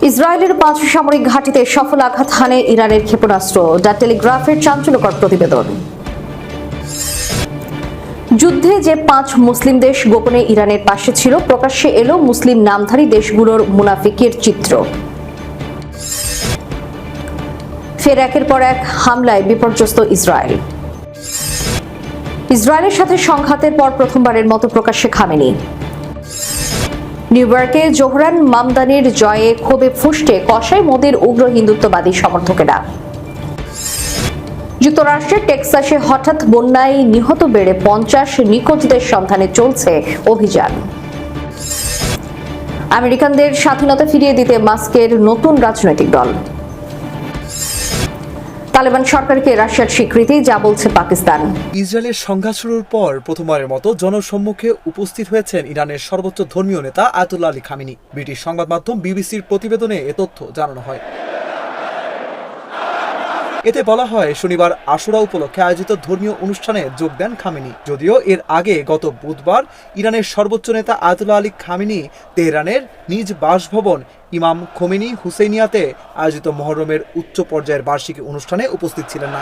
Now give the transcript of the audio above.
ইসরায়েলের 5 সামরিক ঘাঁটিতে সফল আঘাত হানে ইরানের ক্ষেপণাস্ত্র। দ্য টেলিগ্রাফের চাঞ্চল্যকর প্রতিবেদন। যুদ্ধে যে 5 মুসলিম দেশ গোপনে ইরানের পাশে ছিল, প্রকাশ্যে এলো মুসলিম নামধারী দেশগুলোর মুনাফিকের চিত্র। ফের একের পর এক হামলায় বিপর্যস্ত ইসরায়েল। ইসরায়েলের সাথে সংঘাতের পর প্রথমবারের মতো প্রকাশ্যে খামেনি। নিউ ইয়র্কে জোহরান মামদানির জয়ে ক্ষোভে ফুঁসছে কসাই মোদির উগ্র হিন্দুত্ববাদী সমর্থকেরা। যুক্তরাষ্ট্রের টেক্সাসে হঠাৎ বন্যায় নিহত বেড়ে 50, নিখোঁজদের সন্ধানে চলছে অভিযান। আমেরিকানদের স্বাধীনতা ফিরিয়ে দিতে মাস্কের নতুন রাজনৈতিক দল। তালেবান সরকারকে রাশিয়ার স্বীকৃতি, যা বলছে পাকিস্তান। ইসরায়েলের সংঘাত শুরুর পর প্রথমবারের মতো জনসম্মুখে উপস্থিত হয়েছেন ইরানের সর্বোচ্চ ধর্মীয় নেতা আয়াতুল্লাহ আলী খামেনি। ব্রিটিশ সংবাদ মাধ্যম বিবিসির প্রতিবেদনে এ তথ্য জানানো হয়। এতে বলা হয়, শনিবার আশুরা উপলক্ষে আয়োজিত ধর্মীয় অনুষ্ঠানে যোগ দেন খামেনি। যদিও এর আগে গত বুধবার ইরানের সর্বোচ্চ নেতা আয়াতুল্লাহ আলী খামেনি তেহরানের নিজ বাসভবন ইমাম খোমেনি হুসেইনিয়াতে আয়োজিত মুহররমের উচ্চ পর্যায়ের বার্ষিকী অনুষ্ঠানে উপস্থিত ছিলেন না।